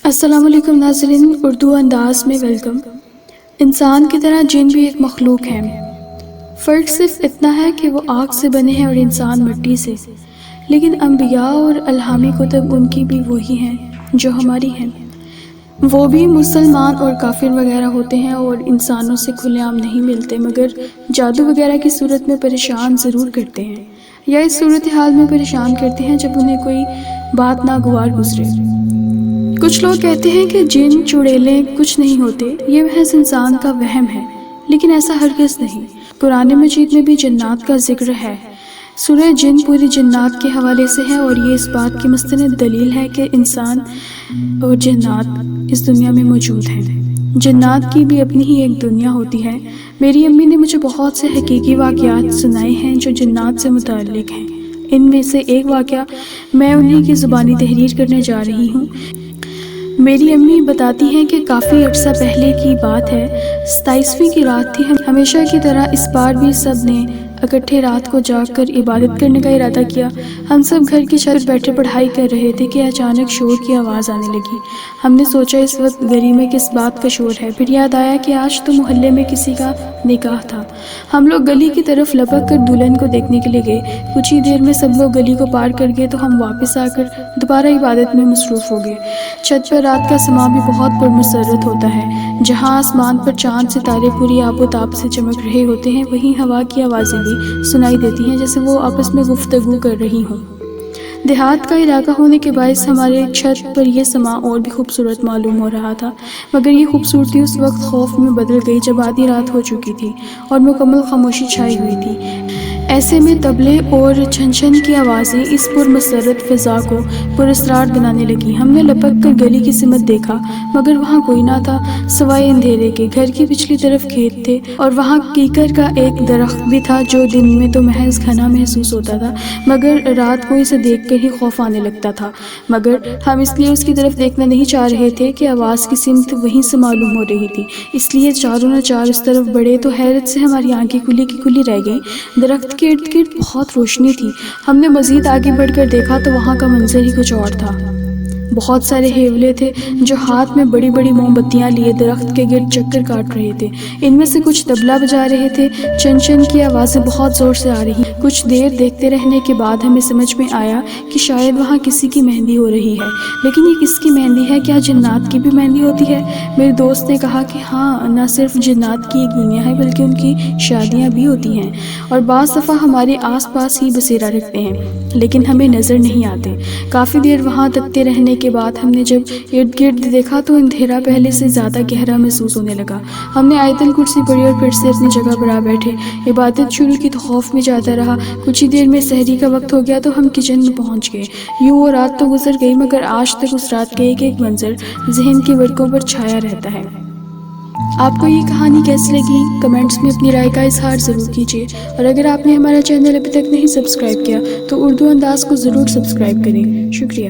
السلام علیکم ناظرین، اردو انداز میں ویلکم۔ انسان کی طرح جن بھی ایک مخلوق ہیں، فرق صرف اتنا ہے کہ وہ آگ سے بنے ہیں اور انسان مٹی سے، لیکن انبیاء اور الہامی کتب ان کی بھی وہی ہیں جو ہماری ہیں۔ وہ بھی مسلمان اور کافر وغیرہ ہوتے ہیں اور انسانوں سے کھلے عام نہیں ملتے، مگر جادو وغیرہ کی صورت میں پریشان ضرور کرتے ہیں، یا اس صورتحال میں پریشان کرتے ہیں جب انہیں کوئی بات ناگوار گزرے۔ کچھ لوگ کہتے ہیں کہ جن چڑیلیں کچھ نہیں ہوتے، یہ محض انسان کا وہم ہے، لیکن ایسا ہرگز نہیں۔ قرآن مجید میں بھی جنات کا ذکر ہے۔ سورہ جن پوری جنات کے حوالے سے ہے، اور یہ اس بات کی مستند دلیل ہے کہ انسان اور جنات اس دنیا میں موجود ہیں۔ جنات کی بھی اپنی ہی ایک دنیا ہوتی ہے۔ میری امی نے مجھے بہت سے حقیقی واقعات سنائے ہیں جو جنات سے متعلق ہیں۔ ان میں سے ایک واقعہ میں انہی کی زبانی تحریر کرنے جا رہی ہوں۔ میری امی بتاتی ہیں کہ کافی عرصہ پہلے کی بات ہے، 27ویں کی رات تھی۔ ہمیشہ کی طرح اس بار بھی سب نے اکٹھے رات کو جاگ کر عبادت کرنے کا ارادہ کیا۔ ہم سب گھر کی چھت پر بیٹھے پڑھائی کر رہے تھے کہ اچانک شور کی آواز آنے لگی۔ ہم نے سوچا اس وقت گلی میں کس بات کا شور ہے، پھر یاد آیا کہ آج تو محلے میں کسی کا نکاح تھا۔ ہم لوگ گلی کی طرف لپک کر دلہن کو دیکھنے کے لیے گئے۔ کچھ ہی دیر میں سب لوگ گلی کو پار کر گئے تو ہم واپس آ کر دوبارہ عبادت میں مصروف ہو گئے۔ چھت پر رات کا سماں بھی بہت پرمسرت ہوتا ہے۔ جہاں آسمان پر چاند ستارے پوری آب و تاب سے چمک رہے ہوتے ہیں، وہیں ہوا کی آوازیں بھی سنائی دیتی ہیں جیسے وہ آپس میں گفتگو کر رہی ہوں۔ دیہات کا علاقہ ہونے کے باعث ہمارے چھت پر یہ سماں اور بھی خوبصورت معلوم ہو رہا تھا، مگر یہ خوبصورتی اس وقت خوف میں بدل گئی جب آدھی رات ہو چکی تھی اور مکمل خاموشی چھائی ہوئی تھی۔ ایسے میں طبلے اور چھن چھن کی آوازیں اس پرمسرت فضا کو پراسرار بنانے لگیں۔ ہم نے لپک کر گلی کی سمت دیکھا، مگر وہاں کوئی نہ تھا سوائے اندھیرے کے۔ گھر کی پچھلی طرف کھیت تھے اور وہاں کیکر کا ایک درخت بھی تھا جو دن میں تو محض گھنا محسوس ہوتا تھا، مگر رات کو اسے دیکھ کر ہی خوف آنے لگتا تھا۔ مگر ہم اس لیے اس کی طرف دیکھنا نہیں چاہ رہے تھے کہ آواز کی سمت وہیں سے معلوم ہو رہی تھی، اس لیے چاروں ناچار اس طرف بڑھے تو حیرت سے ہماری آنکھیں کھلی کی کھلی رہ گئیں۔ درخت کے ارد گرد بہت روشنی تھی۔ ہم نے مزید آگے بڑھ کر دیکھا تو وہاں کا منظر ہی کچھ اور تھا۔ بہت سارے ہیولے تھے جو ہاتھ میں بڑی بڑی موم بتیاں لیے درخت کے گرد چکر کاٹ رہے تھے۔ ان میں سے کچھ طبلہ بجا رہے تھے۔ چن چن کی آوازیں بہت زور سے آ رہی۔ کچھ دیر دیکھتے رہنے کے بعد ہمیں سمجھ میں آیا کہ شاید وہاں کسی کی مہندی ہو رہی ہے، لیکن یہ کس کی مہندی ہے؟ کیا جنات کی بھی مہندی ہوتی ہے؟ میرے دوست نے کہا کہ ہاں، نہ صرف جنات کی یقینیاں ہیں بلکہ ان کی شادیاں بھی ہوتی ہیں، اور بعض دفعہ ہمارے آس پاس ہی بسیرا رکھتے ہیں، لیکن ہمیں نظر نہیں آتے۔ کافی دیر وہاں تکتے رہنے کے بعد ہم نے جب ارد گرد دیکھا تو اندھیرا پہلے سے زیادہ گہرا محسوس ہونے لگا۔ ہم نے آیت الکرسی پڑھی اور پھر سے اپنی جگہ پر آ بیٹھے۔ عبادت شروع کی تو خوف میں جاتا رہا۔ کچھ ہی دیر میں سحری کا وقت ہو گیا تو ہم کچن میں پہنچ گئے۔ یوں وہ رات تو گزر گئی، مگر آج تک اس رات کا ایک ایک منظر ذہن کی ورقوں پر چھایا رہتا ہے۔ آپ کو یہ کہانی کیسی لگی؟ کمنٹس میں اپنی رائے کا اظہار ضرور کیجیے، اور اگر آپ نے ہمارا چینل ابھی تک نہیں سبسکرائب کیا تو اردو انداز کو ضرور سبسکرائب کریں۔ شکریہ۔